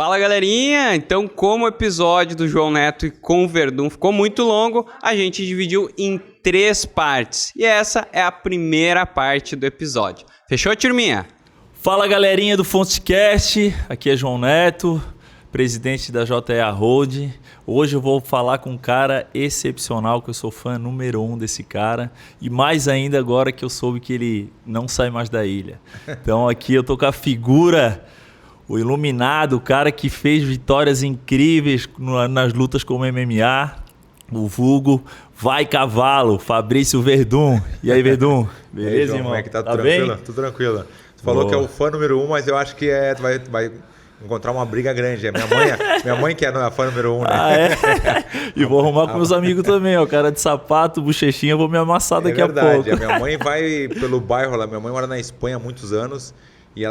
Fala, galerinha! Então, como o episódio do João Neto e com o Verdun ficou muito longo, a gente dividiu em 3 partes. E essa é a primeira parte do episódio. Fechou, turminha? Fala, galerinha do Fontecast. Aqui é João Neto, presidente da JEA Hold. Hoje eu vou falar com um cara excepcional, que eu sou fã número 1 desse cara. E mais ainda agora que eu soube que ele não sai mais da ilha. Então aqui eu tô com a figura... O iluminado, o cara que fez vitórias incríveis nas lutas como MMA, o vulgo Vai Cavalo, Fabrício Verdun. E aí, Verdun? Beleza, aí, João, irmão? Como é que tá? Tá Tranquilo? bem? Tudo tranquilo. Tu falou que é o fã número 1, mas eu acho que tu vai encontrar uma briga grande. Minha mãe que é a fã número 1, né? Ah, é? E vou arrumar com meus amigos também, ó. Cara de sapato, bochechinha, vou me amassar daqui a pouco. A minha mãe vai pelo bairro lá. Minha mãe mora na Espanha há muitos anos e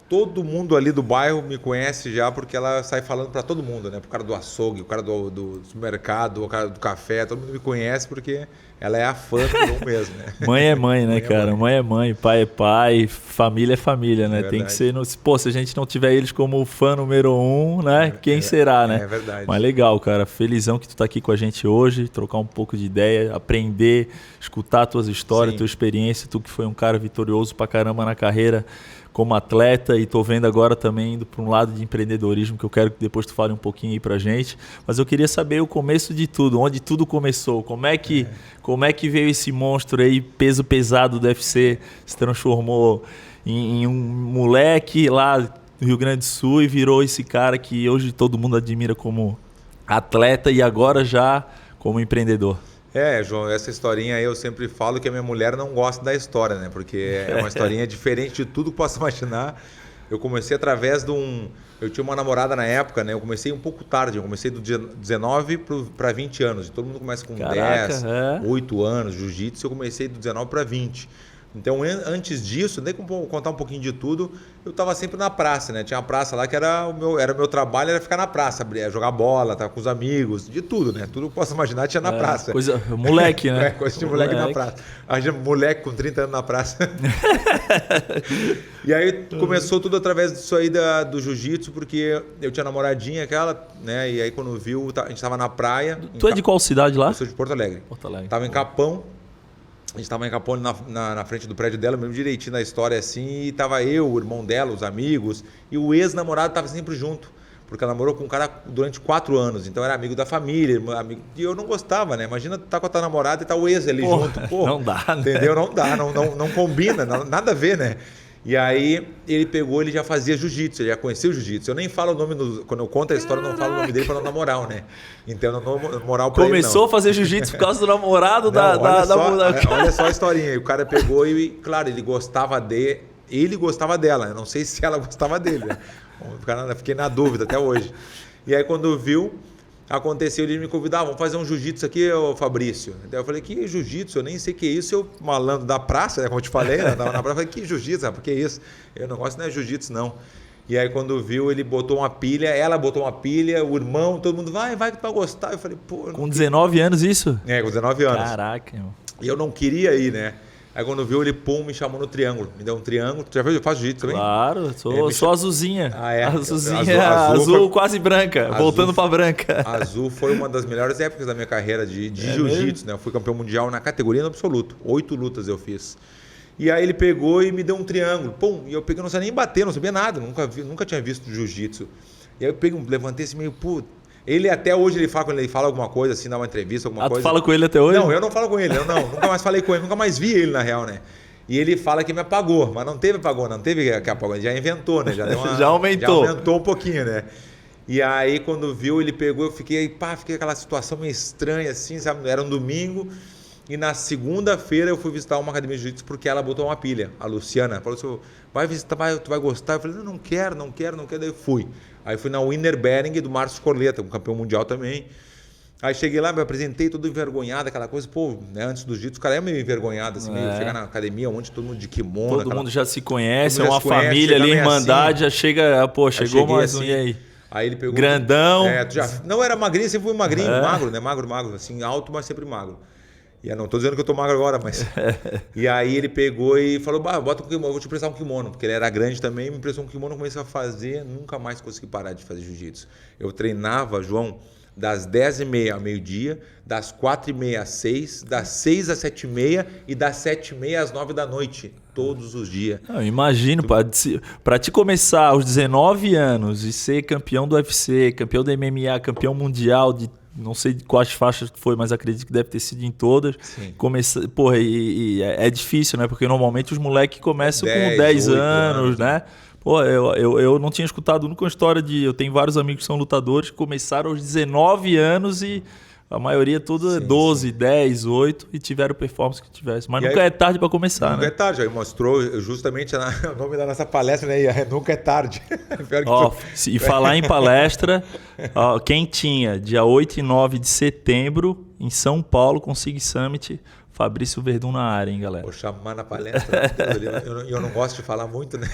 todo mundo ali do bairro me conhece já porque ela sai falando para todo mundo, né? Pro cara do açougue, o cara do supermercado, o cara do café, todo mundo me conhece porque ela é a fã do mesmo, né? Mãe é mãe, né, cara? Mãe é mãe, pai é pai, família é família, né? Tem que ser... Pô, se a gente não tiver eles como fã número 1, né? Quem será, né? É verdade. Mas legal, cara. Felizão que tu tá aqui com a gente hoje, trocar um pouco de ideia, aprender, escutar tuas histórias, tua experiência. Tu que foi um cara vitorioso pra caramba na carreira como atleta e tô vendo agora também indo para um lado de empreendedorismo que eu quero que depois tu fale um pouquinho aí pra gente. Mas eu queria saber o começo de tudo, onde tudo começou. Como é que veio esse monstro aí, peso pesado do UFC, se transformou em um moleque lá do Rio Grande do Sul e virou esse cara que hoje todo mundo admira como atleta e agora já como empreendedor? João, essa historinha aí eu sempre falo que a minha mulher não gosta da história, né? Porque é uma historinha diferente de tudo que posso imaginar. Eu comecei através de eu tinha uma namorada na época, né? Eu comecei um pouco tarde, eu comecei do 19 para 20 anos. E todo mundo começa com 10, 8 anos, jiu-jitsu, eu comecei do 19 para 20. Então, antes disso, nem como contar um pouquinho de tudo, eu estava sempre na praça, né? Tinha uma praça lá que era o meu trabalho, era ficar na praça, jogar bola, estar com os amigos, de tudo, né? Tudo que posso imaginar tinha na praça. Coisa moleque, né? Coisa de moleque na praça. A gente, moleque com 30 anos na praça. E aí começou tudo através disso aí do jiu-jitsu, porque eu tinha namoradinha aquela, né? E aí quando viu, a gente estava na praia. Tu é de qual cidade lá? Eu sou de Porto Alegre. Porto Alegre. Tava em Capão. A gente estava em Capão na frente do prédio dela, mesmo direitinho na história assim, e tava eu, o irmão dela, os amigos, e o ex-namorado tava sempre junto, porque ela namorou com um cara durante 4 anos, então era amigo da família, amigo, e eu não gostava, né? Imagina tu tá com a tua namorada e tá o ex ali junto. Pô, não dá, né? Entendeu? Não dá, não combina, nada a ver, né? E aí ele já fazia jiu-jitsu, ele já conhecia o jiu-jitsu. Eu nem falo o nome, quando eu conto a história, eu não falo o nome dele para não dar moral, né? Então eu não dou moral para ele, não. Começou a fazer jiu-jitsu por causa do namorado olha só a historinha. O cara pegou e, claro, ele gostava dela. Eu não sei se ela gostava dele, né? Fiquei na dúvida até hoje. E aí quando viu, aconteceu, ele me convidava, vamos fazer um jiu-jitsu aqui, ô Fabrício. Daí eu falei, que jiu-jitsu? Eu nem sei o que é isso. Eu, malandro da praça, né, como eu te falei, né, na praça, eu falei, que jiu-jitsu? Rapaz, que é isso? Eu não gosto, não é jiu-jitsu, não. E aí quando viu, ele botou uma pilha, ela botou uma pilha, o irmão, todo mundo, vai que tu vai gostar. Eu falei, pô... Com 19 anos isso? Com 19 anos. Caraca, irmão. E eu não queria ir, né? Aí quando viu, ele me chamou no triângulo. Me deu um triângulo. Tu já viu? Eu faço jiu-jitsu também? Claro, sou azulzinha. Ah, é? Azulzinha, azul quase branca, voltando pra branca. Azul foi uma das melhores épocas da minha carreira de jiu-jitsu, né? Eu fui campeão mundial na categoria no absoluto. 8 lutas eu fiz. E aí ele pegou e me deu um triângulo. Pum, e eu peguei, não sabia nem bater, não sabia nada. Nunca tinha visto jiu-jitsu. E aí eu levantei esse meio, ele até hoje, quando ele fala alguma coisa, assim, dá uma entrevista, alguma coisa... Tu fala com ele até hoje? Não, eu não falo com ele, nunca mais falei com ele, nunca mais vi ele, na real, né? E ele fala que me apagou, mas não teve que apagou, ele já inventou, né? Já aumentou. Já aumentou um pouquinho, né? E aí, quando viu, ele pegou, eu fiquei aquela situação meio estranha, assim, sabe? Era um domingo, e na segunda-feira eu fui visitar uma academia de jiu-jitsu porque ela botou uma pilha, a Luciana, falou assim, vai visitar, tu vai gostar? Eu falei, não quero, daí eu fui. Aí fui na Winner Bering do Márcio Corleta, um campeão mundial também. Aí cheguei lá, me apresentei todo envergonhado, aquela coisa, né, antes do jiu-jitsu, o cara é meio envergonhado, assim, meio chegar na academia, onde todo mundo de kimono. Todo mundo já se conhece, é uma família ali, irmandade, assim, já chega, chegou mais um, e aí? Aí ele pegou... Grandão. Não era magrinho, sempre fui magrinho, magro, né, magro, assim, alto, mas sempre magro. E eu não tô dizendo que eu tô magro agora, mas... E aí ele pegou e falou, bota um kimono, eu vou te emprestar um kimono. Porque ele era grande também, me emprestou um kimono, comecei a fazer, nunca mais consegui parar de fazer jiu-jitsu. Eu treinava, João, das 10h30 ao meio-dia, das 4h30 às 6, das 6 às 7h30 e das 7h30 às 9 da noite, todos os dias. Eu imagino, para te começar aos 19 anos e ser campeão do UFC, campeão da MMA, campeão mundial de não sei quais faixas foi, mas acredito que deve ter sido em todas. Porra, é difícil, né? Porque normalmente os moleques começam com 10 anos, né? Pô, eu não tinha escutado nunca uma história de... Eu tenho vários amigos que são lutadores que começaram aos 19 anos e a maioria toda é 12, 10, 8 e tiveram performance que tivesse. Mas nunca é tarde para começar, nunca né? é tarde. Aí mostrou justamente o nome da nossa palestra, né? Nunca é tarde. E falar em palestra, quem tinha dia 8 e 9 de setembro em São Paulo com Sig Summit... Fabrício Verdun na área, hein, galera? Vou chamar na palestra. Eu não gosto de falar muito, né?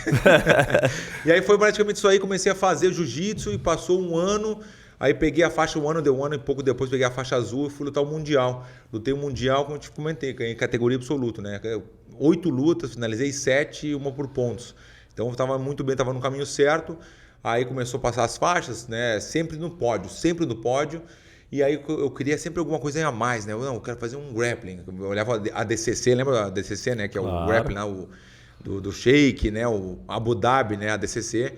E aí foi praticamente isso aí. Comecei a fazer jiu-jitsu e passou um ano. Aí peguei a faixa um ano, deu um ano e pouco depois peguei a faixa azul e fui lutar o Mundial. Lutei o Mundial, como eu te comentei, em categoria absoluta, né? 8 lutas, finalizei 7 e uma por pontos. Então eu estava muito bem, estava no caminho certo. Aí começou a passar as faixas, né? Sempre no pódio. E aí eu queria sempre alguma coisa a mais, né? Eu quero fazer um grappling. Eu olhava a DCC, lembra da DCC, né? Que é o grappling lá, do Sheik, né? O Abu Dhabi, né? A DCC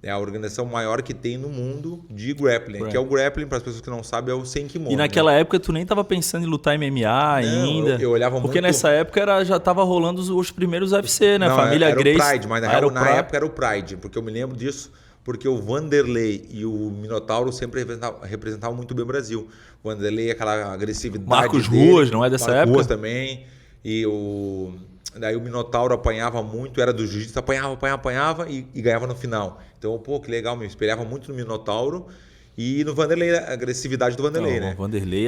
é a organização maior que tem no mundo de grappling. Que é o grappling, para as pessoas que não sabem, é o sem kimono. E naquela época tu nem estava pensando em lutar MMA ainda? Eu olhava porque muito... nessa época já estava rolando os primeiros UFC, né? Não, Família era Grace. O Pride, mas na época era o Pride, porque eu me lembro disso. Porque o Vanderlei e o Minotauro sempre representavam muito bem o Brasil. O Vanderlei, aquela agressividade Marcos dele, Ruas, não é dessa época? Ruas também. E daí o Minotauro apanhava muito, era do jiu-jitsu, apanhava e ganhava no final. Então, pô, que legal, me espelhava muito no Minotauro. E no Vanderlei, a agressividade do Vanderlei, né? O Vanderlei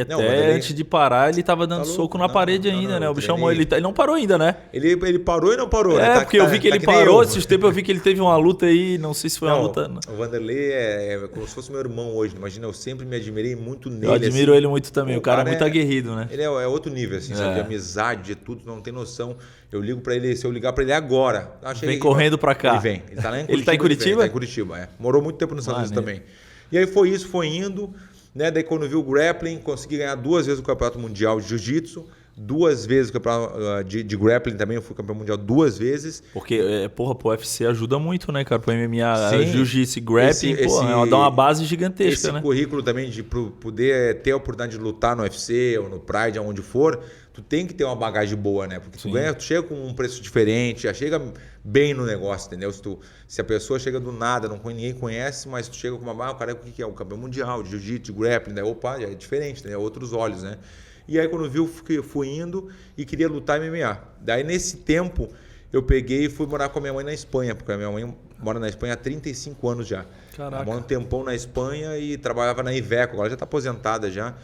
antes de parar, ele tava dando soco na parede ainda, né? O bicho chamou ele não parou ainda, né? Ele parou e não parou, né? Porque eu vi que ele parou, esses tempos eu vi que ele teve uma luta aí, não sei se foi uma luta... O Vanderlei é como se fosse meu irmão hoje, imagina, eu sempre me admirei muito nele. Eu admiro ele muito também, o cara é muito aguerrido, né? Ele é outro nível, assim, sabe? De amizade, de tudo, não tem noção. Eu ligo pra ele, se eu ligar pra ele agora... Vem correndo pra cá. Ele vem, ele tá lá em Curitiba. Ele tá em Curitiba? Ele tá em Curitiba, é. Morou muito tempo nos Estados Unidos também. E aí foi isso, foi indo, né? Daí quando viu o grappling, consegui ganhar 2 vezes o Campeonato Mundial de Jiu-Jitsu, 2 vezes o Campeonato de Grappling também, eu fui campeão mundial 2 vezes. Porque, pro UFC ajuda muito, né, cara? Pro MMA, Jiu-Jitsu e Grappling, dá uma base gigantesca, né? Esse currículo também de poder ter a oportunidade de lutar no UFC ou no Pride, aonde for, tu tem que ter uma bagagem boa, né? Porque tu chega com um preço diferente, já chega bem no negócio, entendeu? Se a pessoa chega do nada, ninguém conhece, mas tu chega com o cara, o que é? O campeão mundial de jiu-jitsu, de grappling, daí, opa, já é diferente, né? Outros olhos, né? E aí quando viu, fui indo e queria lutar MMA. Daí nesse tempo, eu peguei e fui morar com a minha mãe na Espanha, porque a minha mãe mora na Espanha há 35 anos já. Caraca. Ela mora um tempão na Espanha e trabalhava na Iveco, agora já está aposentada já.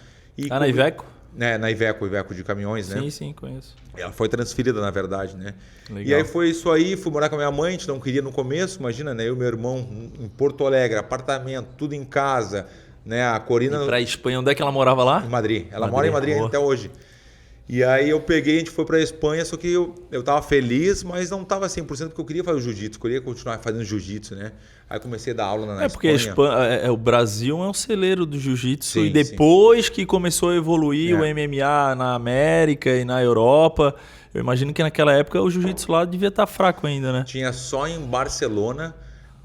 Na Iveco? Na Iveco de caminhões, né? Sim, conheço. Ela foi transferida, na verdade, né? Legal. E aí foi isso aí, fui morar com a minha mãe, a gente não queria no começo, imagina, né? Eu e meu irmão em Porto Alegre, apartamento, tudo em casa, né? A Corina... E pra Espanha, onde é que ela morava lá? Em Madrid. Ela mora em Madrid até hoje. E aí eu peguei, a gente foi pra Espanha, só que eu tava feliz, mas não tava 100% porque eu queria fazer o jiu-jitsu, queria continuar fazendo jiu-jitsu, né? Aí comecei a dar aula na Espanha. Porque o Brasil é um celeiro do jiu-jitsu e depois que começou a evoluir o MMA na América e na Europa, eu imagino que naquela época o jiu-jitsu lá devia estar fraco ainda, né? Tinha só em Barcelona,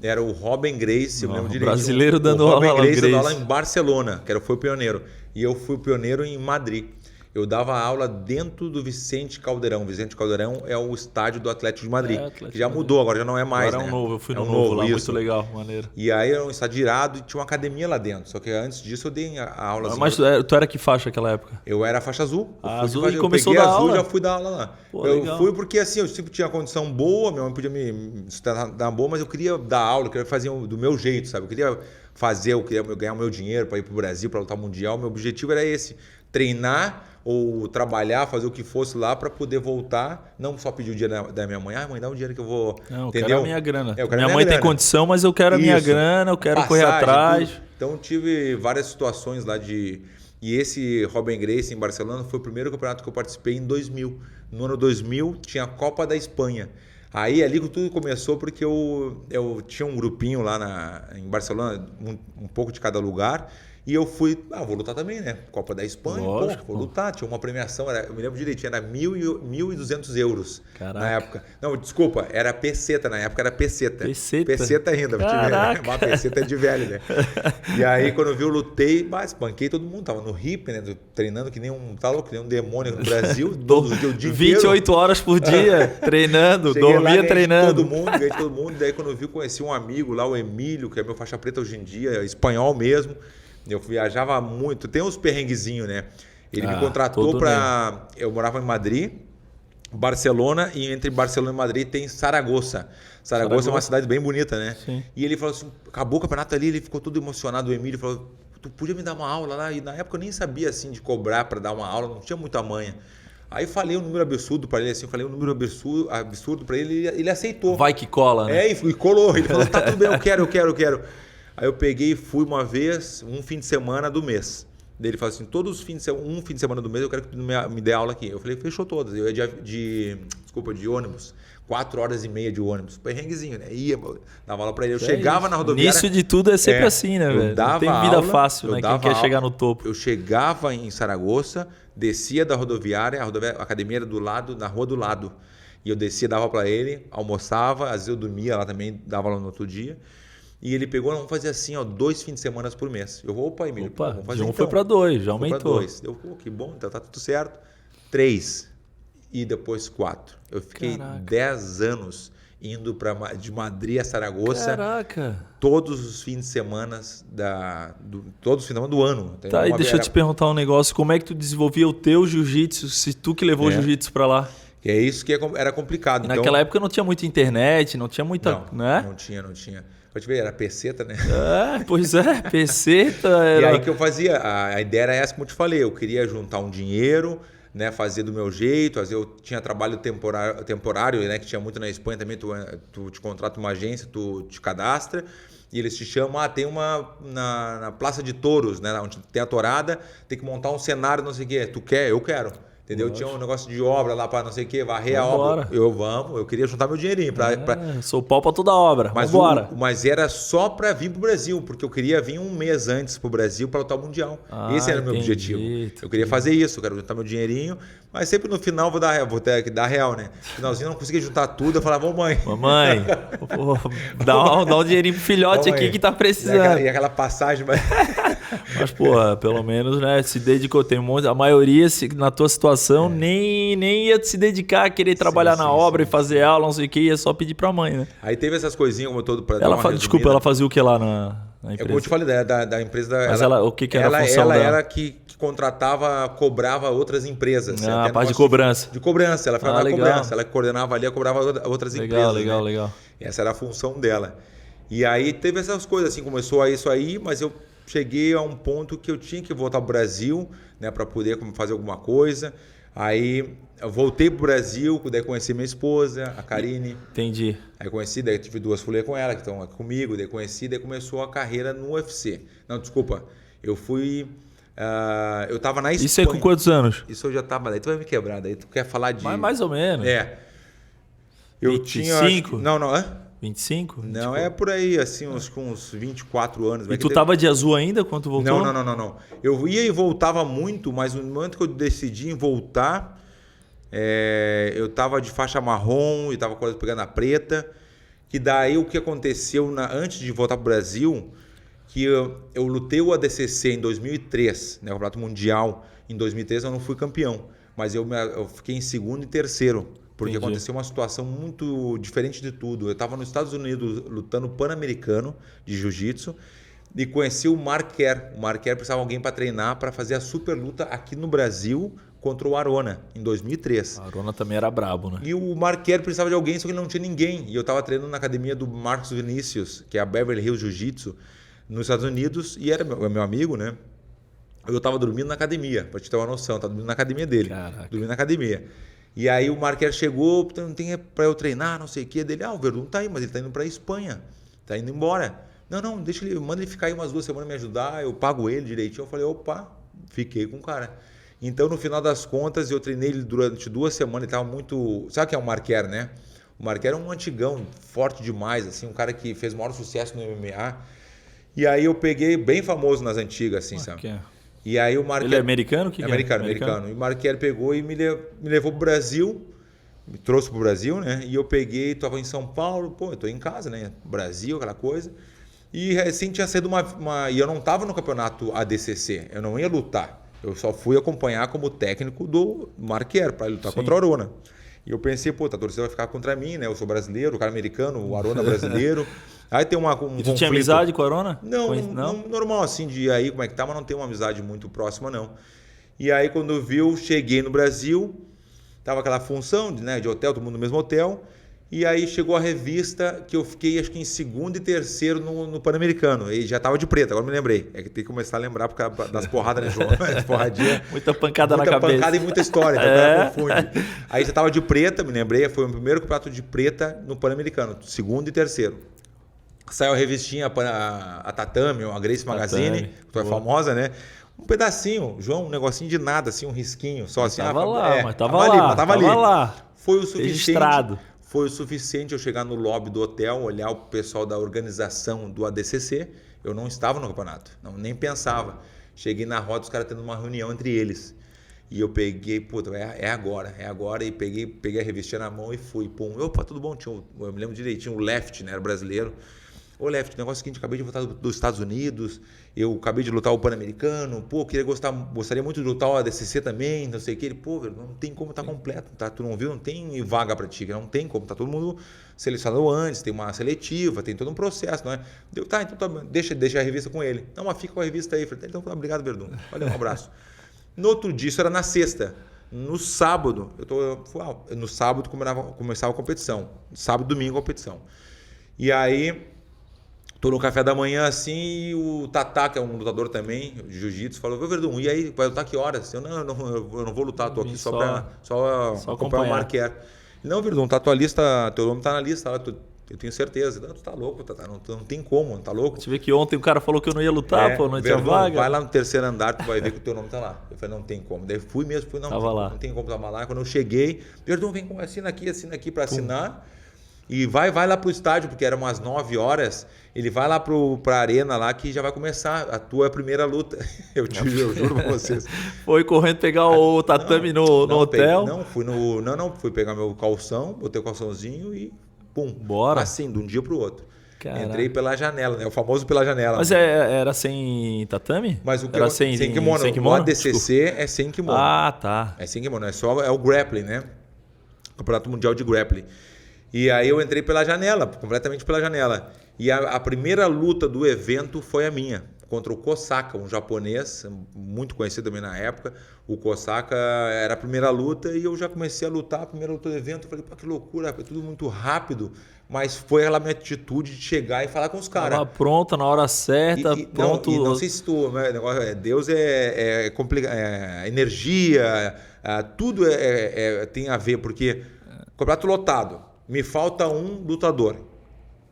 era o Robin Grace, eu lembro direito. Brasileiro dando aula. O Robin Grace dando aula em Barcelona, foi o pioneiro. E eu fui o pioneiro em Madrid. Eu dava aula dentro do Vicente Calderón. Vicente Calderón é o estádio do Atlético de Madrid. Que já mudou, agora já não é mais. Agora né? É um novo, eu fui no novo lá, muito legal, maneiro. E aí era um estádio irado e tinha uma academia lá dentro. Só que antes disso eu dei a aula. Mas tu era que faixa naquela época? Eu era faixa azul. Azul e começou a dar aula? Eu já fui dar aula lá. Pô, eu legal. fui porque assim, eu sempre tinha condição boa, minha mãe podia me dar boa, mas eu queria dar aula, eu queria fazer do meu jeito, sabe? Eu queria ganhar o meu dinheiro para ir pro Brasil, para lutar mundial. Meu objetivo era esse, treinar ou trabalhar, fazer o que fosse lá para poder voltar, não só pedir o dinheiro da minha mãe, mãe, dá um dinheiro que eu vou, não, entendeu? Eu quero a minha grana. Minha mãe tem condição, mas eu quero a minha grana, eu quero correr atrás. Tudo. Então tive várias situações lá de E esse Robin Gracie em Barcelona foi o primeiro campeonato que eu participei em 2000. No ano 2000 tinha a Copa da Espanha. Aí ali que tudo começou porque eu tinha um grupinho lá em Barcelona, um pouco de cada lugar. E eu fui, vou lutar também, né? Copa da Espanha, Lógico, vou lutar. Tinha uma premiação, eu me lembro direitinho, era 1.200 euros. Caraca. Na época. Não, desculpa, era peseta, na época era peseta. Peseta? Peseta ainda. Caraca. Uma peseta é de velho, né? E aí quando eu vi, eu lutei, espanquei todo mundo. Tava no hip, né? Treinando que nem um demônio no Brasil. Todos os dias, o dia 28 inteiro. horas por dia, treinando, Cheguei lá, dormia treinando. Ganhei todo mundo. Daí quando eu vi, conheci um amigo lá, o Emílio, que é meu faixa preta hoje em dia, espanhol mesmo. Eu viajava muito, tem uns perrenguezinhos, né? Ele me contratou para... Eu morava em Madrid, Barcelona, e entre Barcelona e Madrid tem Saragoça. Saragoça é uma cidade bem bonita, né? Sim. E ele falou assim, acabou o campeonato ali, ele ficou todo emocionado, o Emílio falou, tu podia me dar uma aula lá? E na época eu nem sabia, assim, de cobrar para dar uma aula, não tinha muita manha. Aí falei um número absurdo para ele, absurdo para ele, ele aceitou. Vai que cola, né? E colou. Ele falou, tá tudo bem, eu quero. Aí eu peguei e fui uma vez, um fim de semana do mês. Daí ele falou assim, todos os fins de semana, um fim de semana do mês eu quero que tu me dê aula aqui. Eu falei, fechou todas. Eu ia de ônibus, 4 horas e meia de ônibus. Perrenguezinho, né? Ia, dava aula pra ele. Eu chegava na rodoviária... Início de tudo é sempre assim, né, velho? Não tem vida fácil, né? Quem quer chegar no topo. Eu chegava em Saragoça, descia da rodoviária, a academia era do lado, na rua do lado. E eu descia, dava pra ele, almoçava, às vezes eu dormia lá também, dava aula no outro dia. E ele pegou, vamos fazer assim, 2 fins de semana por mês. Eu vou, opa, Emílio, vamos fazer então. Foi para 2, já aumentou. Foi para 2. Eu, que bom, então tá tudo certo. 3 e depois 4. Eu fiquei 10 anos indo de Madrid a Saragoça. Caraca! Todos os fins de semana todos os fins de semana do ano. Tá, e deixa eu te perguntar um negócio. Como é que tu desenvolvia o teu jiu-jitsu, se tu que levou o jiu-jitsu para lá? Que é isso que era complicado. Então, naquela época não tinha muita internet, não tinha muita... Não tinha. Pode ver, era peseta, né? Pois é, peseta. Era... E aí que eu fazia, a ideia era essa, como eu te falei, eu queria juntar um dinheiro, né, fazer do meu jeito, eu tinha trabalho temporário, né, que tinha muito na Espanha também, tu te contrata uma agência, tu te cadastra, e eles te chamam, tem uma na Praça de Touros, né, onde tem a tourada, tem que montar um cenário, não sei o quê, tu quer? Eu quero. Entendeu? Tinha um negócio de obra lá para não sei o que, varrer a obra. Eu queria juntar meu dinheirinho. Sou pau para toda obra. Mas era só para vir pro Brasil, porque eu queria vir um mês antes pro Brasil para lutar o Mundial. Esse era o meu objetivo. Eu queria fazer isso, eu quero juntar meu dinheirinho, mas sempre no final vou ter que dar real, né? No finalzinho eu não conseguia juntar tudo, eu falava, mãe, dá um dinheirinho pro filhote aqui que tá precisando. E aquela passagem... Mas, pelo menos, né, se dedicou. Tem a maioria, na tua situação, nem ia se dedicar a querer trabalhar na obra e fazer aula, não sei o que, ia só pedir pra mãe, né? Aí teve essas coisinhas como todo pra Desculpa, ela fazia o que lá na empresa? Como eu te falei, da empresa... Mas o que era a função dela? Ela era que cobrava outras empresas. A parte de cobrança. De cobrança, ela ficava na cobrança. Ela coordenava ali, cobrava outras empresas. Legal. Essa era a função dela. E aí teve essas coisas, assim, começou isso aí, mas eu cheguei a um ponto que eu tinha que voltar para o Brasil, né, para poder fazer alguma coisa. Aí eu voltei para o Brasil, daí conheci minha esposa, a Karine. Entendi. Aí conheci, daí tive 2 filhas com ela, que estão aqui comigo, daí começou a carreira no UFC. Não, desculpa, eu fui... eu estava na Espanha. Isso aí com quantos anos? Isso eu já estava... Daí tu vai me quebrar, daí tu quer falar de... Mas mais ou menos. Eu 25? Não, 25? Não, é por aí, assim, uns 24 anos. E tu tava de azul ainda quando tu voltou? Não. Eu ia e voltava muito, mas no momento que eu decidi em voltar, eu tava de faixa marrom e tava quase pegando a preta. Que daí o que aconteceu antes de voltar pro Brasil, que eu lutei o ADCC em 2003, né, o Campeonato Mundial. Em 2003 eu não fui campeão, mas eu fiquei em 2º e 3º. Porque aconteceu uma situação muito diferente de tudo. Eu estava nos Estados Unidos lutando Pan-Americano de Jiu-Jitsu e conheci o Mark Kerr. O Mark Kerr precisava de alguém para treinar para fazer a super luta aqui no Brasil contra o Arona, em 2003. O Arona também era brabo, né? E o Mark Kerr precisava de alguém, só que não tinha ninguém. E eu estava treinando na academia do Marcos Vinícius, que é a Beverly Hills Jiu-Jitsu, nos Estados Unidos, e era meu amigo, né? Eu estava dormindo na academia, para te ter uma noção. Estava dormindo na academia dele. Caraca. Dormindo na academia. E aí o Marquer chegou, não tem para eu treinar, não sei o que. Dele, o Verdun tá aí, mas ele tá indo para Espanha. Tá indo embora. Não, deixa ele, manda ele ficar aí umas 2 semanas me ajudar, eu pago ele direitinho. Eu falei, opa, Fiquei com o cara. Então, no final das contas, eu treinei ele durante 2 semanas. Ele estava muito... Sabe o que é o Marquer, né? O Marquer é um antigão, forte demais, assim, um cara que fez o maior sucesso no MMA. E aí eu peguei, bem famoso nas antigas, assim, sabe? E aí o Marquer... Ele é americano? Americano. E o Marquer pegou e me levou pro Brasil, me trouxe pro Brasil, né? E eu peguei, estava em São Paulo, pô, eu tô em casa, né? Brasil, aquela coisa. E recém tinha sido E eu não estava no campeonato ADCC, eu não ia lutar. Eu só fui acompanhar como técnico do Marquer para lutar contra o Arona. E eu pensei, pô, a torcida vai ficar contra mim, né? Eu sou brasileiro, o cara americano, o Arona brasileiro. Aí tem um e tu conflito. Tinha amizade com o Arona? Não, normal assim, de aí como é que tá, mas não tem uma amizade muito próxima, não. E aí quando viu, cheguei no Brasil, tava aquela função de hotel, todo mundo no mesmo hotel. E aí chegou a revista que eu fiquei acho que em 2º e 3º no Pan-Americano. E já estava de preto, agora me lembrei. É que tem que começar a lembrar por causa das porradas, né, João? Porradinha. Muita pancada na cabeça. Muita pancada e muita história, então o cara confunde. Aí já estava de preta, me lembrei, foi o primeiro campeonato de preta no Pan-Americano, 2º e 3º. Saiu a revistinha, a Tatame, a Grace Magazine, que é famosa, né? Um pedacinho, João, um negocinho de nada, assim, um risquinho. Só assim. Tava lá, mas tava ali. lá. Foi o suficiente. Registrado. Foi o suficiente eu chegar no lobby do hotel, olhar o pessoal da organização do ADCC. Eu não estava no campeonato, nem pensava. Cheguei na roda, os caras tendo uma reunião entre eles. E eu peguei, puta, é agora. E peguei a revistinha na mão e fui. Pum, opa, tudo bom? Eu me lembro direitinho, o Left, né? Era brasileiro. Ô, Left, negócio seguinte, acabei de voltar dos Estados Unidos, eu acabei de lutar o Pan-Americano, pô, gostaria muito de lutar o ADCC também, não sei o que. Ele, pô, velho, não tem como estar completo, tá? Tu não viu? Não tem vaga pra ti, não tem como, tá todo mundo selecionado antes, tem uma seletiva, tem todo um processo, não é? Deu, tá, então tá, deixa a revista com ele. Não, mas fica com a revista aí. Falei, então, obrigado, Verdun. Valeu, um abraço. No outro dia, isso era na sexta. No sábado, no sábado começava a competição. Sábado e domingo a competição. E aí... Tô no café da manhã assim e o Tatá, que é um lutador também, de jiu-jitsu, falou, Verdun, e aí, vai lutar que horas? Eu não vou lutar, tô aqui só acompanhar o Marquer. Não, Verdun, tá tua lista, teu nome tá na lista, eu tenho certeza. Não, tu tá louco, Tatá, não tem como, tá louco? Deixa eu ver que ontem o cara falou que eu não ia lutar, pô, não tinha vaga. Vai lá no 3º andar, tu vai ver que o teu nome tá lá. Eu falei, não tem como. Daí fui, não tem como tava lá. Quando eu cheguei, Verdun, vem, assina aqui pra assinar. E vai lá pro estádio, porque era umas 9 horas, ele vai lá pra arena lá que já vai começar a tua primeira luta. Eu juro pra vocês. Foi correndo pegar o tatame no hotel? Fui pegar meu calção, botei o calçãozinho e pum. Bora. Assim, de um dia pro outro. Caraca. Entrei pela janela, né? O famoso pela janela. Mas era sem tatame? Mas o que era sem kimono. O ADCC é sem kimono. Ah, tá. É sem kimono, é o grappling, né? Campeonato Mundial de Grappling. E aí eu entrei pela janela, completamente pela janela. E a primeira luta do evento foi a minha, contra o Kosaka, um japonês, muito conhecido também na época. O Kosaka era a primeira luta e eu já comecei a lutar, a primeira luta do evento. Eu falei, pô, que loucura, foi tudo muito rápido. Mas foi aquela minha atitude de chegar e falar com os caras. Tava pronta na hora certa, pronto. Não sei se tu... Deus é complicado, energia, tudo tem a ver, porque campeonato lotado. Me falta um lutador.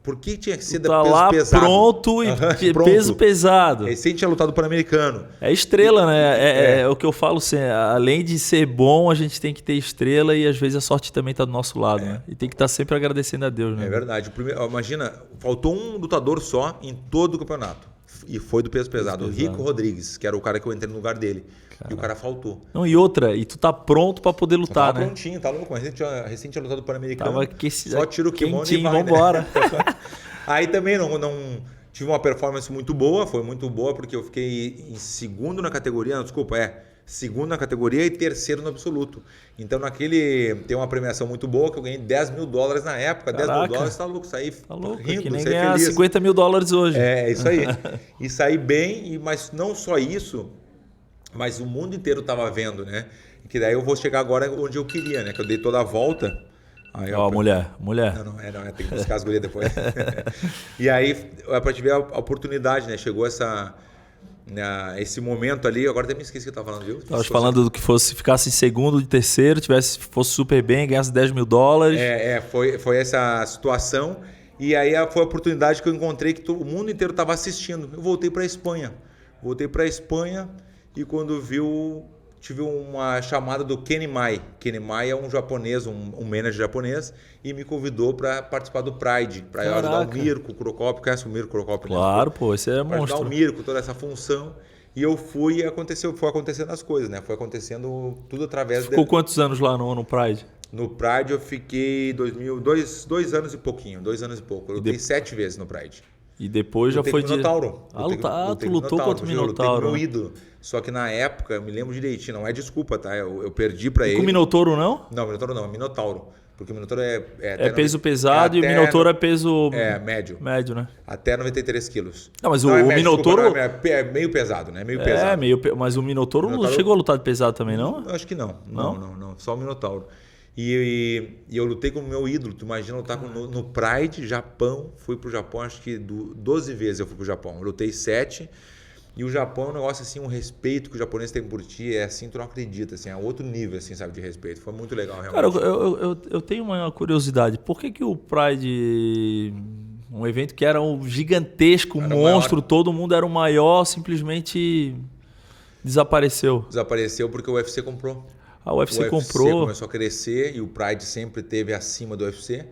Por que tinha que ser da peso lá pesado? Pronto e pronto. Peso pesado. Recente tinha lutado Pan-Americano. É estrela, né? É o que eu falo, assim, além de ser bom, a gente tem que ter estrela e às vezes a sorte também está do nosso lado, né? E tem que estar sempre agradecendo a Deus, né? É verdade. Imagina, faltou um lutador só em todo o campeonato. E foi do peso pesado. O Rico Rodrigues, que era o cara que eu entrei no lugar dele. Cara. E o cara faltou. Não, e outra, e tu tá pronto pra poder lutar, né? Prontinho, tá louco. Recente tinha lutado Pan-Americano. Só tira o kimono e vai, vambora. Né? Aí também não tive uma performance muito boa, foi muito boa, porque eu fiquei em segundo na categoria, segundo na categoria e terceiro no absoluto. Então tem uma premiação muito boa, que eu ganhei $10 mil na época. Caraca. $10 mil, tá louco, saí rindo, que nem saí ganhar feliz. $50 mil hoje. É, isso aí. E saí bem, mas não só isso, mas o mundo inteiro estava vendo, né? Que daí eu vou chegar agora onde eu queria, né? Que eu dei toda a volta. Mulher. Não, tem que buscar as gurias depois. E aí, para te ver a oportunidade, né? Chegou esse momento ali, agora até me esqueci o que eu estava falando, viu? Tava falando do que ficasse em segundo, de terceiro, fosse super bem, ganhasse $10 mil. Foi essa situação. E aí foi a oportunidade que eu encontrei que o mundo inteiro estava assistindo. Eu voltei para a Espanha. E quando viu, tive uma chamada do Kenny Mai. Kenny Mai é um japonês, um manager japonês, e me convidou para participar do Pride, para ajudar o Mirko Crocop. Conhece o Mirko Crocop? Claro, pô, esse é pra monstro. ajudar o Mirko, toda essa função. E eu fui e foi acontecendo as coisas, né? Foi acontecendo tudo através... Ficou quantos anos lá no Pride? No Pride eu fiquei 2 anos e pouquinho, 2 anos e pouco. Eu lutei 7 vezes no Pride. E depois já foi de... Minotauro. Tu lutou contra o Minotauro. Eu lutei com o meu ídolo. Só que na época, eu me lembro direitinho, não é desculpa, tá? Eu perdi pra ele. Com o Minotauro não? Não, Minotauro não, é Minotauro. Porque o Minotauro é peso pesado e o Minotauro é peso... médio. Médio, né? Até 93 quilos. Não, mas o Minotauro... Desculpa, é meio pesado, né? Meio pesado. Mas o Minotauro não chegou a lutar de pesado também, não? Acho que não. Não. Só o Minotauro. E eu lutei com o meu ídolo. Tu imagina lutar no Pride, Japão. Fui pro Japão, acho que 12 vezes eu fui pro Japão. Eu lutei 7. E o Japão é um negócio assim, um respeito que o japonês tem por ti, é assim, tu não acredita, assim, é outro nível, assim, sabe, de respeito. Foi muito legal, realmente. Cara, eu tenho uma curiosidade. Por que o Pride, um evento que era um gigantesco, um monstro, todo mundo era o maior, simplesmente desapareceu? Desapareceu porque o UFC comprou. A UFC comprou. O UFC começou a crescer e o Pride sempre esteve acima do UFC.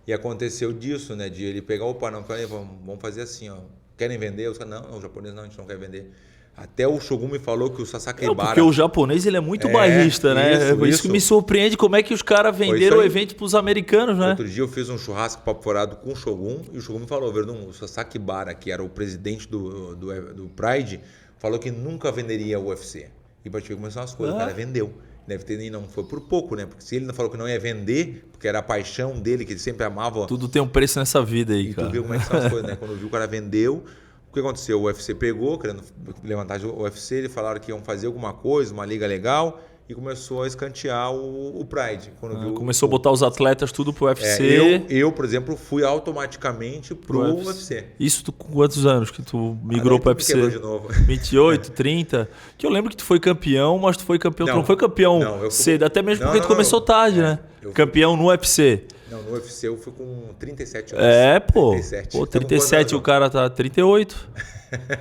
E aconteceu disso, né, de ele pegar, opa, não, peraí, vamos fazer assim, ó. Querem vender? Os caras, não, o japonês não, a gente não quer vender. Até o Shogun me falou que o Sasaki Bara... Porque o japonês ele é muito bairrista, né? Isso que me surpreende como é que os caras venderam o evento para os americanos, né? Outro dia eu fiz um churrasco papo furado com o Shogun e o Shogun me falou, Verdun, o Sasaki Bara, que era o presidente do Pride, falou que nunca venderia o UFC. E para te ver como são as coisas, o cara vendeu. Deve ter, não foi por pouco, né? Porque se ele não falou que não ia vender, porque era a paixão dele, que ele sempre amava. Tudo tem um preço nessa vida aí, cara. E tu viu como é que são as coisas, né? Quando viu o cara vendeu, o que aconteceu? O UFC pegou, querendo levantar o UFC, eles falaram que iam fazer alguma coisa, uma liga legal, e começou a escantear o Pride. Começou a botar os atletas tudo pro UFC. Eu, por exemplo, fui automaticamente pro UFC. Isso com quantos anos que tu migrou pro UFC? De novo. 28, 30? Que eu lembro que tu foi campeão, mas tu foi campeão. Tu não foi campeão cedo, até mesmo porque tu começou tarde, né? Campeão no UFC. Não, no UFC eu fui com 37 anos. Pô. 37. Pô, 37 o cara tá 38.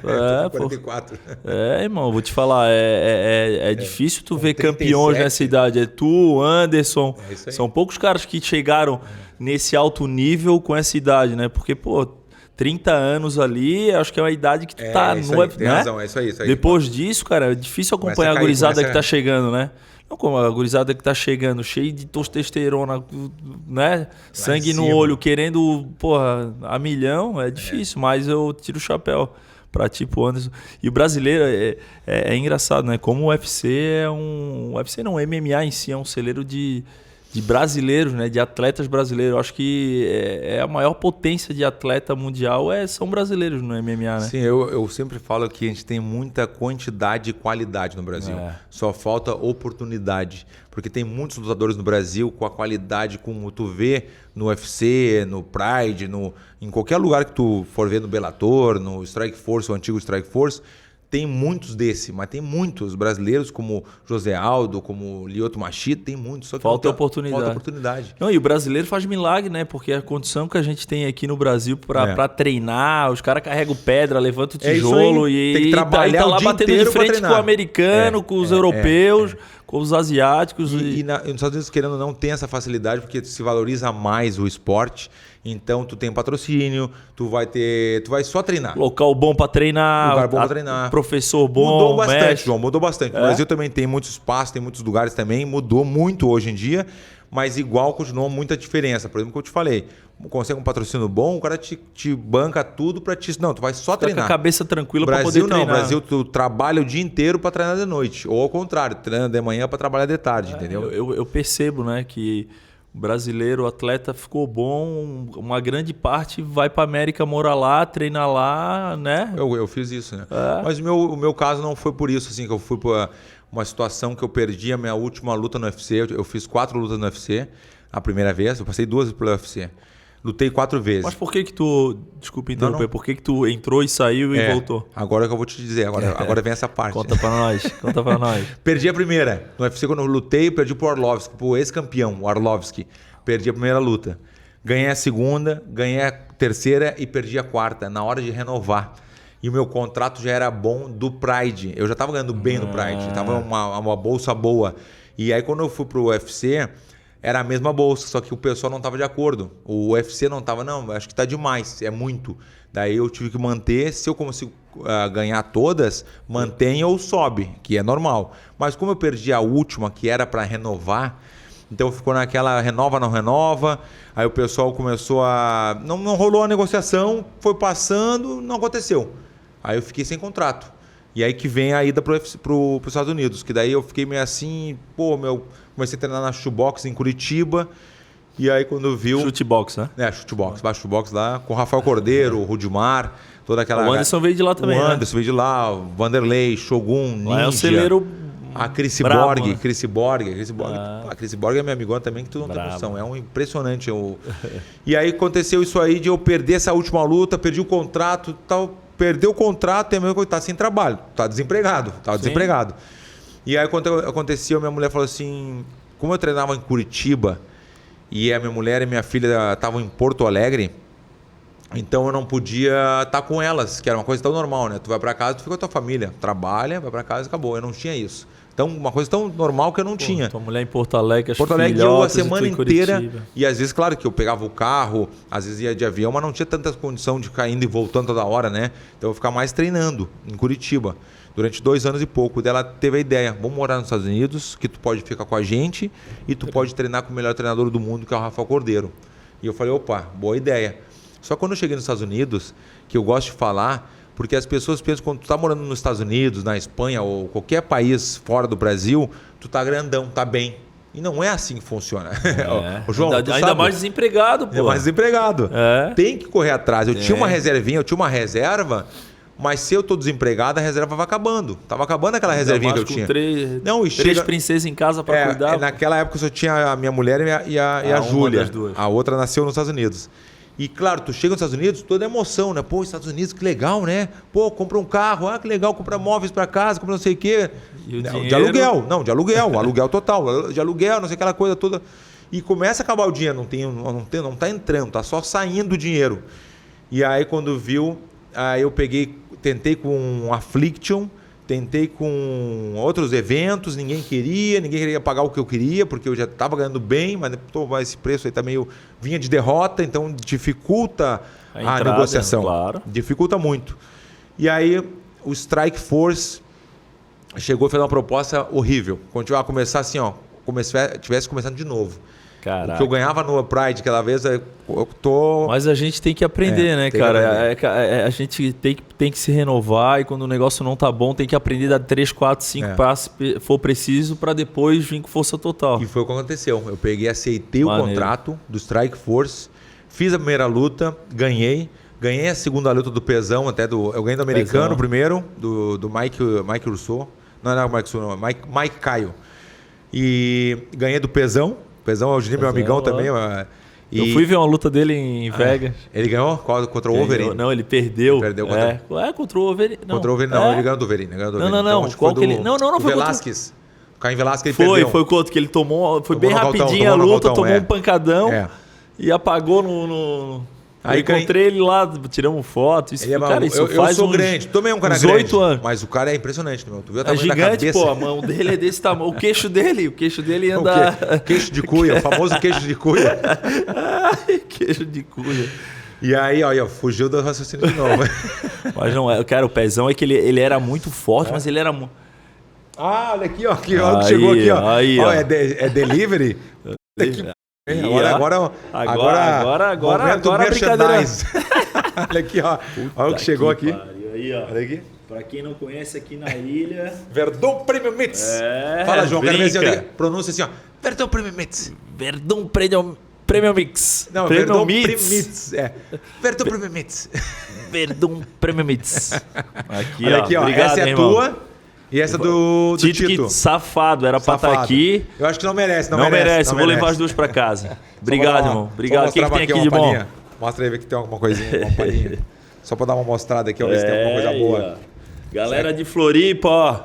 44. Irmão, vou te falar, é difícil tu ver 37 campeões nessa idade. É tu, Anderson. São poucos caras que chegaram nesse alto nível com essa idade, né? Porque, pô, 30 anos ali, acho que é uma idade que tu tá no UFC. Tem razão, é isso aí. Depois disso, cara, é difícil acompanhar a gurizada que tá chegando, né? Não como a gurizada que tá chegando, cheio de testosterona, né? Sangue no olho, querendo, porra, a milhão, é difícil, mas eu tiro o chapéu pra tipo Anderson. E o brasileiro é engraçado, né? Como o UFC o UFC não, o MMA em si é um celeiro de brasileiros, né? De atletas brasileiros. Eu acho que a maior potência de atleta mundial são brasileiros no MMA, né? Sim, eu sempre falo que a gente tem muita quantidade e qualidade no Brasil. Só falta oportunidade. Porque tem muitos lutadores no Brasil com a qualidade, como tu vê no UFC, no Pride, em qualquer lugar que tu for ver, no Bellator, no Strike Force, o antigo Strike Force. Tem muitos mas tem muitos brasileiros, como José Aldo, como Lyoto Machida, tem muitos. Só que falta oportunidade. Não, e o brasileiro faz milagre, né? Porque a condição que a gente tem aqui no Brasil pra treinar, os caras carregam pedra, levantam o tijolo e tem que trabalhar tá lá batendo de frente com o americano, com os europeus, com os asiáticos. E nos Estados Unidos, querendo ou não, tem essa facilidade, porque se valoriza mais o esporte. Então, tu tem patrocínio, tu vai só treinar. Local bom para treinar, lugar bom pra treinar. Professor bom, mudou bastante, mestre. João, mudou bastante. O Brasil também tem muito espaço, tem muitos lugares também, mudou muito hoje em dia, mas igual continua muita diferença. Por exemplo, que eu te falei, consegue um patrocínio bom, o cara te banca tudo para ti. Não, tu vai só treinar. Com a cabeça tranquila para poder treinar. No Brasil tu trabalha o dia inteiro para treinar de noite, ou ao contrário, treina de manhã para trabalhar de tarde, entendeu? Eu percebo, né, que o brasileiro, o atleta ficou bom, uma grande parte vai para América, mora lá, treina lá, né? Eu fiz isso, né? Mas o meu caso não foi por isso, assim, que eu fui por uma situação que eu perdi a minha última luta no UFC. Eu fiz 4 lutas no UFC a primeira vez, eu passei 2 pelo UFC. Lutei 4 vezes. Mas por que tu... Desculpa interromper. Não. Por que tu entrou e saiu e voltou? Agora que eu vou te dizer. Agora vem essa parte. Conta pra nós. Perdi a primeira. No UFC, quando eu lutei, perdi pro Arlovski, pro ex-campeão, o Arlovski. Perdi a primeira luta. Ganhei a segunda, ganhei a terceira e perdi a quarta, na hora de renovar. E o meu contrato já era bom do Pride. Eu já estava ganhando bem no Pride. Tava uma bolsa boa. E aí quando eu fui pro UFC, era a mesma bolsa, só que o pessoal não estava de acordo. O UFC não estava, não, acho que está demais, é muito. Daí eu tive que manter, se eu consigo ganhar todas, mantém ou sobe, que é normal. Mas como eu perdi a última, que era para renovar, então ficou naquela renova, não renova. Aí o pessoal começou a... Não rolou a negociação, foi passando, não aconteceu. Aí eu fiquei sem contrato. E aí que vem a ida para os Estados Unidos, que daí eu fiquei meio assim, comecei a treinar na Shootbox em Curitiba. E aí quando viu... Shootbox, né? Shootbox lá, com o Rafael Cordeiro, o Rudimar, toda aquela... O Anderson veio de lá também, O Anderson veio de lá, o Vanderlei, Shogun, Ninja... Lá é um celeiro... A Cris Brabo, né? Borg. A Cris Borg é minha amigona também, que tu não tem noção. É um impressionante. E aí aconteceu isso aí de eu perder essa última luta, perdi o contrato, tal. Perdeu o contrato e mesmo tá sem trabalho, tá desempregado, desempregado. E aí quando aconteceu, minha mulher falou assim, como eu treinava em Curitiba e a minha mulher e minha filha estavam em Porto Alegre, então eu não podia estar com elas, que era uma coisa tão normal, né? Tu vai para casa, tu fica com a tua família, trabalha, vai para casa e acabou. Eu não tinha isso. Então, uma coisa tão normal que eu não tinha. Tua mulher em Porto Alegre, Porto Alegre eu a semana inteira. E às vezes, claro, que eu pegava o carro, às vezes ia de avião, mas não tinha tanta condição de ficar indo e voltando toda hora, né? Então eu ficava mais treinando em Curitiba. Durante 2 anos e pouco. Daí ela teve a ideia, vamos morar nos Estados Unidos, que tu pode ficar com a gente e tu pode treinar com o melhor treinador do mundo, que é o Rafael Cordeiro. E eu falei, opa, boa ideia. Só quando eu cheguei nos Estados Unidos, que eu gosto de falar... Porque as pessoas pensam que quando tu tá morando nos Estados Unidos, na Espanha ou qualquer país fora do Brasil, tu tá grandão, tá bem. E não é assim que funciona. É. João, ainda mais desempregado, pô. Ainda mais desempregado. É. Tem que correr atrás. Eu tinha uma reservinha, eu tinha uma reserva, mas se eu tô desempregado, a reserva vai acabando. Tava acabando aquela reservinha que eu tinha. Três princesas em casa para cuidar. Naquela época eu só tinha a minha mulher e a Júlia. A outra nasceu nos Estados Unidos. E claro, tu chega nos Estados Unidos, toda emoção, né? Pô, Estados Unidos, que legal, né? Pô, compra um carro, que legal, compra móveis para casa, compra não sei o quê. De aluguel, aluguel total, de aluguel, não sei aquela coisa toda. E começa a acabar o dinheiro, não tá entrando, tá só saindo o dinheiro. E aí quando viu, aí eu tentei com Affliction, tentei com outros eventos, ninguém queria pagar o que eu queria, porque eu já estava ganhando bem, mas esse preço aí tá meio... Vinha de derrota, então dificulta a negociação. Claro. Dificulta muito. E aí o Strike Force chegou e fez uma proposta horrível. Continuar a começar assim, tivesse começando de novo. Caraca. O que eu ganhava no Pride aquela vez, eu tô... Mas a gente tem que aprender, né, cara? A gente tem que se renovar e quando o negócio não tá bom, tem que aprender a dar 3, 4, 5 passos, se for preciso, para depois vir com força total. E foi o que aconteceu. Eu aceitei o contrato do Strike Force, fiz a primeira luta, ganhei a segunda luta do Pezão, eu ganhei do americano primeiro, do Mike Rousseau. Não era o Mike Rousseau, não, Mike Caio. E ganhei do Pezão. O Pezão é o meu amigão também. Eu fui ver uma luta dele em Vegas. Ele ganhou contra o Overeem? Não, ele perdeu. Contra o Overeem. Contra o Overeem, não. Ele ganhou do Overeem. Não. Qual que ele... Não, foi Velasquez. O Caim Velasquez ele perdeu. Foi contra que ele tomou... Foi bem rapidinho a luta, tomou um pancadão e apagou no... Aí eu encontrei ele lá, tiramos foto. Isso, eu sou grande, também é um cara grande. 8 anos. Mas o cara é impressionante, meu. Tu viu o tamanho da cabeça? Pô, a mão dele é desse tamanho. O queixo dele anda... Queixo de cuia, o famoso queixo de cuia. Queixo de cuia. E aí, ó, fugiu do raciocínio de novo. Mas não, cara, o Pezão é que ele era muito forte, mas ele era... olha aqui, ó. Olha o que chegou aqui, ó. Aí, ó. É delivery? Agora a brincadeira. Olha aqui, ó. Olha o que chegou aqui. Aí, ó. Olha aqui. Pra quem não conhece aqui na ilha... Verdun Premium Mix. Fala, João. Quero ver assim, pronúncia assim, ó. Verdun Premium Mix. Verdun Premium Mix. Não, Verdun Premium Mix. Verdun Premium Mix. Verdun Premium Mix. Aqui, olha aqui, ó. Obrigado, essa é tua. E essa do Tito. Que safado, era pra estar aqui. Eu acho que não merece, não merece. Vou levar as duas pra casa. Obrigado, irmão. Obrigado. O que tem aqui de bom? Mostra aí que tem alguma coisinha, uma palhinha. Só pra dar uma mostrada aqui, ó, ver se tem alguma coisa boa. Galera de Floripa, ó.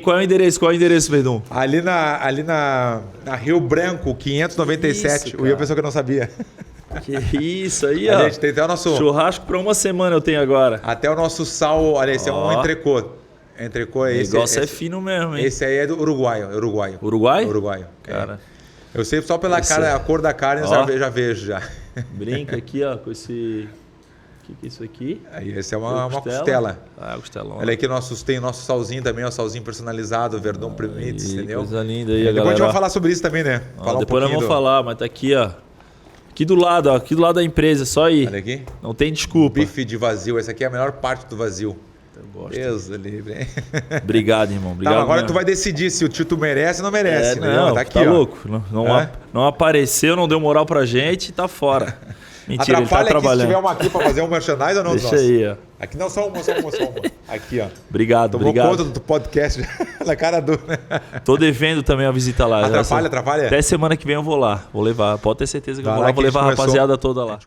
Qual é o endereço, Verdun? Ali na Rio Branco, 597. O Ian pensou que eu não sabia. Que isso aí, A ó. gente tem até o nosso... Churrasco pra uma semana eu tenho agora. Até o nosso sal, olha, esse é um entrecô. Entrecô é O esse. negócio é fino mesmo, hein? Esse aí é do uruguaio. Uruguai? Uruguaio. Cara, Eu sei só pela cara, a cor da carne, eu já vejo já. brinca aqui, ó, com esse... O que é isso aqui? Aí, esse é uma costela. Ah, costelão. Olha aqui, tem o nosso salzinho também, o salzinho personalizado, Verdun Premites, entendeu? Coisa linda aí, Depois galera. a gente vai falar sobre isso também, né? Falar Depois nós vamos do... falar, mas tá aqui, ó. Aqui do lado, ó. Aqui do lado da empresa, só aí. Olha aqui. Não tem desculpa. Bife de vazio, essa aqui é a melhor parte do vazio. Eu gosto. Deus do livre, hein? Obrigado, irmão. Obrigado. Tá, agora mesmo. tu vai decidir se o Tito merece ou não merece, entendeu? Não, Tá aqui, tá ó. louco. É? Não apareceu, não deu moral pra gente, tá fora. Mentira, ele tá Atrapalha aqui se trabalhando. tiver uma aqui pra fazer um merchandise ou não? Deixa nossa? aí, ó. Aqui não, só uma. Aqui, ó. Obrigado, Tomou obrigado. conta do podcast na cara do... Tô devendo também a visita lá. Atrapalha? Até semana que vem eu vou lá. Vou levar. Pode ter certeza que eu vou lá. Vou levar a rapaziada toda lá.